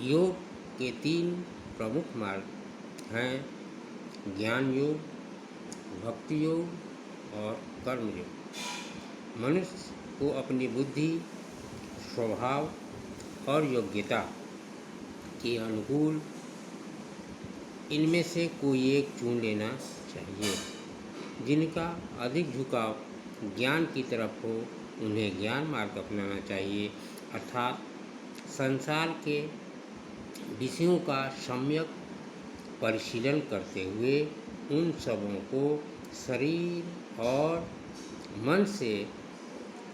योग के 3 प्रमुख मार्ग हैं: ज्ञान योग, भक्ति योग और कर्म योग। मनुष्य को अपनी बुद्धि, स्वभाव और योग्यता के अनुकूल इनमें से कोई एक चुन लेना चाहिए। जिनका अधिक झुकाव ज्ञान की तरफ हो उन्हें ज्ञान मार्ग अपनाना चाहिए, अर्थात संसार के विषयों का सम्यक परिशीलन करते हुए उन सबों को शरीर और मन से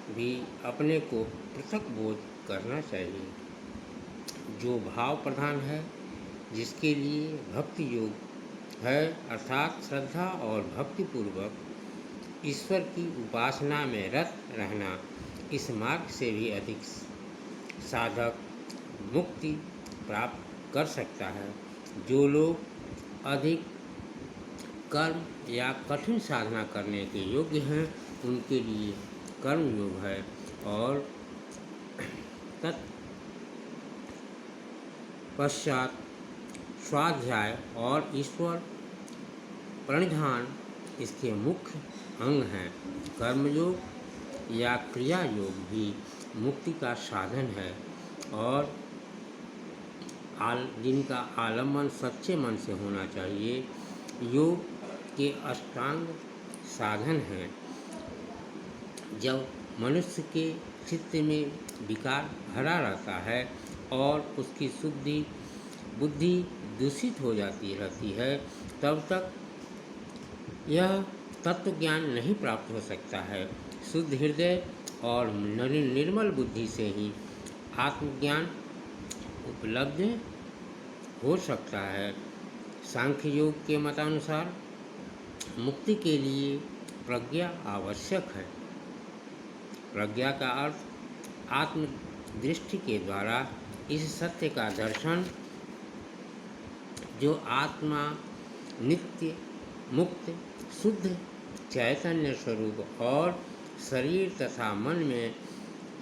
भी अपने को पृथक बोध करना चाहिए। जो भाव प्रधान है, जिसके लिए भक्ति योग है, अर्थात श्रद्धा और भक्तिपूर्वक ईश्वर की उपासना में रत रहना, इस मार्ग से भी अधिक साधक मुक्ति प्राप्त कर सकता है। जो लोग अधिक कर्म या कठिन साधना करने के योग्य हैं, उनके लिए कर्म योग है और तत्पश्चात स्वाध्याय और ईश्वर प्रणिधान इसके मुख्य अंग हैं। कर्मयोग या क्रिया योग भी मुक्ति का साधन है और जिनका आलम्बन सच्चे मन से होना चाहिए। योग के अष्टांग साधन हैं। जब मनुष्य के चित्त में विकार भरा रहता है और उसकी शुद्धि बुद्धि दूषित हो जाती रहती है, तब तक यह तत्व ज्ञान नहीं प्राप्त हो सकता है। शुद्ध हृदय और निर्मल बुद्धि से ही आत्मज्ञान उपलब्ध हो सकता है। सांख्य योग के मतानुसार मुक्ति के लिए प्रज्ञा आवश्यक है। प्रज्ञा का अर्थ आत्मदृष्टि के द्वारा इस सत्य का दर्शन जो आत्मा नित्य, मुक्त, शुद्ध चैतन्य स्वरूप और शरीर तथा मन में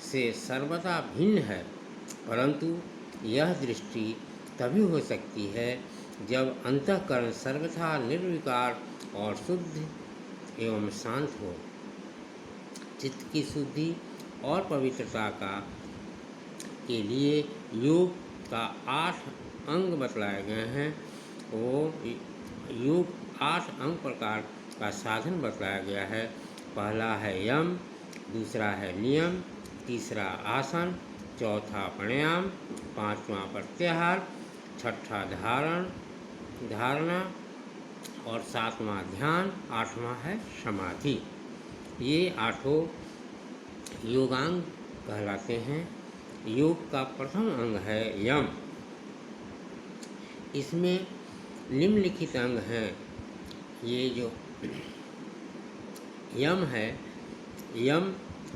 से सर्वदा भिन्न है। परंतु यह दृष्टि तभी हो सकती है जब अंतःकरण सर्वथा निर्विकार और शुद्ध एवं शांत हो। चित्त की शुद्धि और पवित्रता के लिए योग का 8 अंग बतलाए गए हैं। वो योग 8 अंग प्रकार का साधन बतलाया गया है। पहला है यम, दूसरा है नियम, तीसरा आसन, चौथा प्राणायाम, पांचवा प्रत्याहार, छठा धारणा और सातवां ध्यान, आठवां है समाधि। ये 8 योगांग कहलाते हैं। योग का प्रथम अंग है यम। इसमें निम्नलिखित अंग हैं। ये जो यम है, यम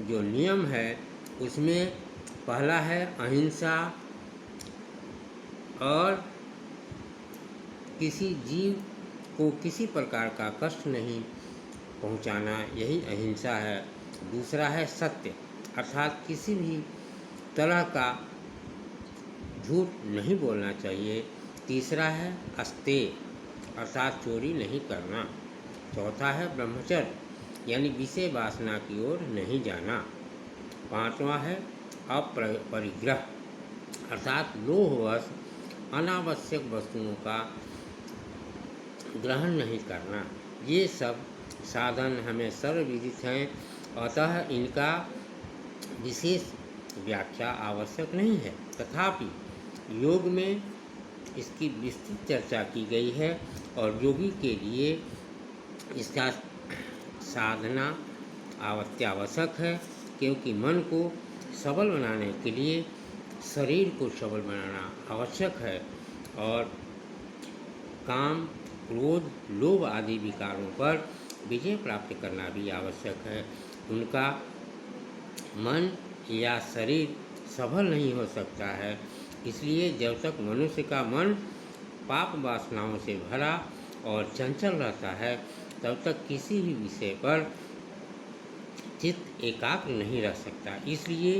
जो नियम है, उसमें पहला है अहिंसा और किसी जीव को किसी प्रकार का कष्ट नहीं पहुंचाना, यही अहिंसा है। दूसरा है सत्य, अर्थात किसी भी तरह का झूठ नहीं बोलना चाहिए। तीसरा है अस्तेय, अर्थात चोरी नहीं करना। चौथा है ब्रह्मचर्य, यानी विषय वासना की ओर नहीं जाना। पांचवा है अपरिग्रह, अर्थात लोभवश अनावश्यक वस्तुओं का ग्रहण नहीं करना। ये सब साधन हमें सर्वविदित हैं, अतः इनका विशेष व्याख्या आवश्यक नहीं है। तथापि योग में इसकी विस्तृत चर्चा की गई है और योगी के लिए इसका साधना अत्यावश्यक है, क्योंकि मन को सबल बनाने के लिए शरीर को सबल बनाना आवश्यक है और काम, क्रोध, लोभ आदि विकारों पर विजय प्राप्त करना भी आवश्यक है। उनका मन या शरीर सबल नहीं हो सकता है। इसलिए जब तक मनुष्य का मन पाप वासनाओं से भरा और चंचल रहता है, तब तक किसी भी विषय पर चित्त एकाग्र नहीं रह सकता। इसलिए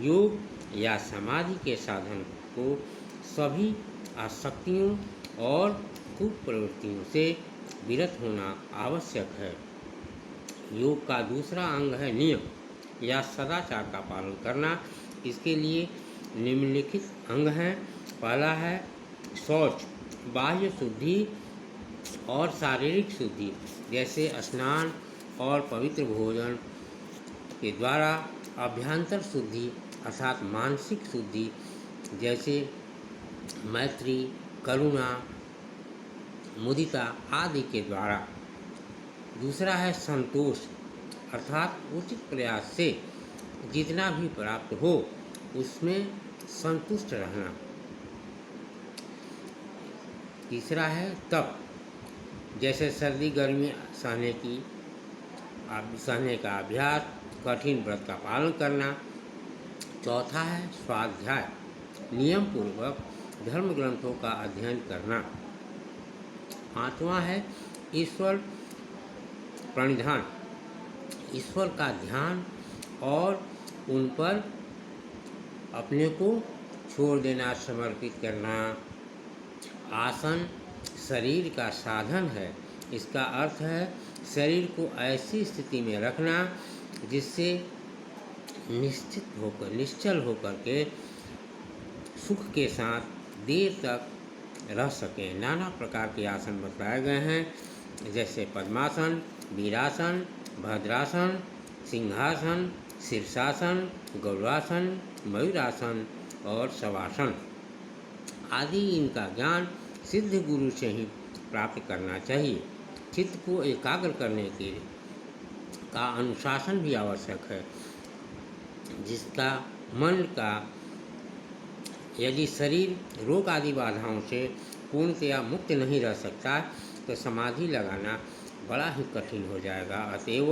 योग या समाधि के साधन को सभी आसक्तियों और कुप्रवृत्तियों से विरत होना आवश्यक है। योग का दूसरा अंग है नियम या सदाचार का पालन करना। इसके लिए निम्नलिखित अंग हैं। पहला है शौच, बाह्य शुद्धि और शारीरिक शुद्धि, जैसे स्नान और पवित्र भोजन के द्वारा। अभ्यंतर शुद्धि अर्थात मानसिक शुद्धि, जैसे मैत्री, करुणा, मुदिता आदि के द्वारा। दूसरा है संतोष, अर्थात उचित प्रयास से जितना भी प्राप्त हो उसमें संतुष्ट रहना। तीसरा है तप, जैसे सर्दी गर्मी सहने का अभ्यास, कठिन व्रत का पालन करना। चौथा है स्वाध्याय, नियम पूर्वक धर्म ग्रंथों का अध्ययन करना। पांचवा है ईश्वर प्रणिधान, ईश्वर का ध्यान और उन पर अपने को छोड़ देना, समर्पित करना। आसन शरीर का साधन है। इसका अर्थ है शरीर को ऐसी स्थिति में रखना जिससे निश्चल होकर के सुख के साथ देर तक रह सकें। नाना प्रकार के आसन बताए गए हैं, जैसे पद्मासन, वीरासन, भद्रासन, सिंहासन, शीर्षासन, गौरासन, मयूरासन और शवासन आदि। इनका ज्ञान सिद्ध गुरु से ही प्राप्त करना चाहिए। चित्त को एकाग्र करने के का अनुशासन भी आवश्यक है, जिसका मन का यदि शरीर रोग आदि बाधाओं से पूर्णतया मुक्त नहीं रह सकता तो समाधि लगाना बड़ा ही कठिन हो जाएगा। अतएव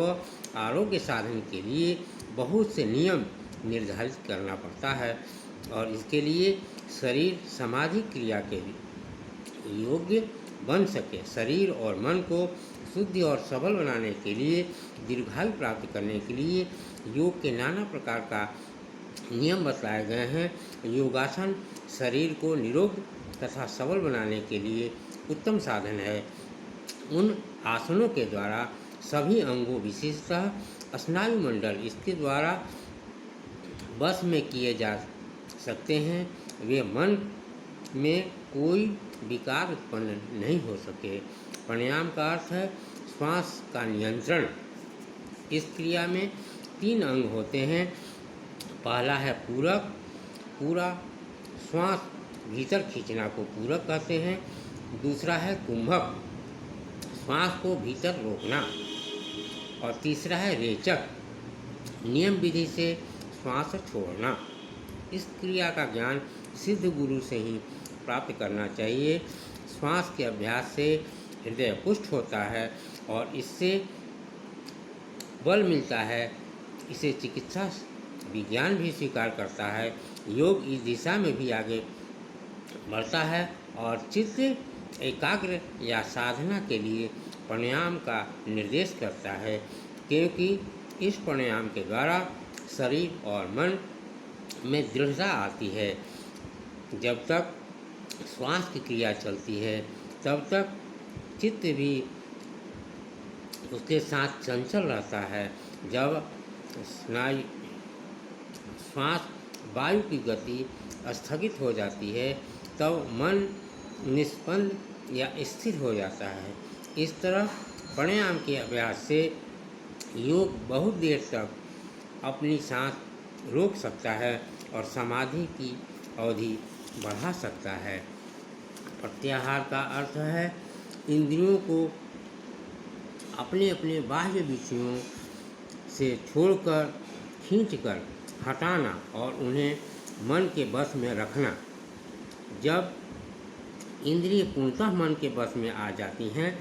आरोग्य साधन के लिए बहुत से नियम निर्धारित करना पड़ता है और इसके लिए शरीर समाधि क्रिया के योग्य बन सके। शरीर और मन को शुद्ध और सबल बनाने के लिए, दीर्घायु प्राप्त करने के लिए योग के नाना प्रकार का नियम बताए गए हैं। योगासन शरीर को निरोग तथा सबल बनाने के लिए उत्तम साधन है। उन आसनों के द्वारा सभी अंगों, विशेषतः स्नायु मंडल, इसके द्वारा बस में किए जा सकते हैं। वे मन में कोई विकार उत्पन्न नहीं हो सके। प्राणायाम का अर्थ है श्वास का नियंत्रण। इस क्रिया में 3 अंग होते हैं। पहला है पूरक, पूरा श्वास भीतर खींचना को पूरक कहते हैं। दूसरा है कुंभक, श्वास को भीतर रोकना। और तीसरा है रेचक, नियम विधि से श्वास छोड़ना। इस क्रिया का ज्ञान सिद्ध गुरु से ही प्राप्त करना चाहिए। श्वास के अभ्यास से हृदय पुष्ट होता है और इससे बल मिलता है। इसे चिकित्सा विज्ञान भी स्वीकार करता है। योग इस दिशा में भी आगे बढ़ता है और चित्त एकाग्र या साधना के लिए प्राणायाम का निर्देश करता है, क्योंकि इस प्राणायाम के द्वारा शरीर और मन में दृढ़ता आती है। जब तक श्वास की क्रिया चलती है तब तक चित्त भी उसके साथ चंचल रहता है। जब श्वास वायु की गति स्थगित हो जाती है तब मन निष्पन्द या स्थिर हो जाता है। इस तरह प्राणायाम के अभ्यास से योग बहुत देर तक अपनी सांस रोक सकता है और समाधि की अवधि बढ़ा सकता है। प्रत्याहार का अर्थ है इंद्रियों को अपने अपने बाह्य विषयों से छोड़कर, खींचकर हटाना और उन्हें मन के बस में रखना। जब इंद्रिय पूर्णतः मन के बस में आ जाती हैं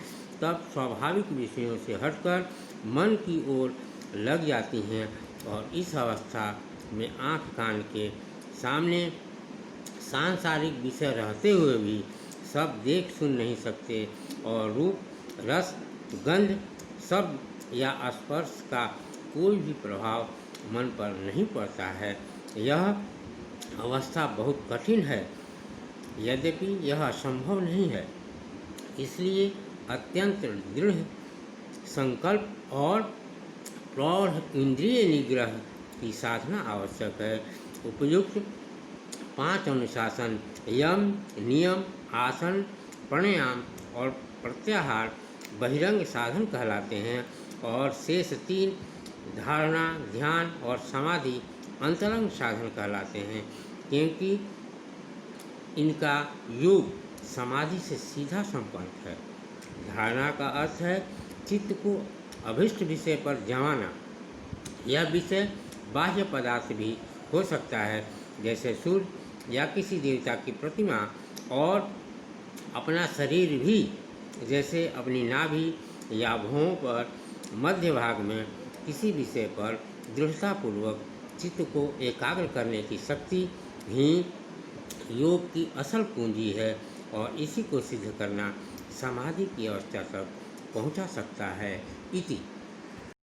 तब स्वाभाविक विषयों से हटकर मन की ओर लग जाती हैं और इस अवस्था में आँख कान के सामने सांसारिक विषय रहते हुए भी सब देख सुन नहीं सकते और रूप, रस, गंध, शब्द या स्पर्श का कोई भी प्रभाव मन पर नहीं पड़ता है। यह अवस्था बहुत कठिन है यद्यपि यह असंभव नहीं है, इसलिए अत्यंत दृढ़ संकल्प और प्रौढ़ इंद्रिय निग्रह की साधना आवश्यक है। उपयुक्त 5 अनुशासन यम, नियम, आसन, प्राणायाम और प्रत्याहार बहिरंग साधन कहलाते हैं और शेष 3 धारणा, ध्यान और समाधि अंतरंग साधन कहलाते हैं, क्योंकि इनका योग समाधि से सीधा संपर्क है। धारणा का अर्थ है चित्त को अभिष्ट विषय पर जमाना। यह विषय बाह्य पदार्थ भी हो सकता है, जैसे सूर्य या किसी देवता की प्रतिमा, और अपना शरीर भी, जैसे अपनी नाभि या भौं पर मध्य भाग में किसी विषय पर दृढ़तापूर्वक चित्त को एकाग्र करने की शक्ति ही योग की असल पूंजी है और इसी को सिद्ध करना समाधि की अवस्था तक पहुंचा सकता है। इति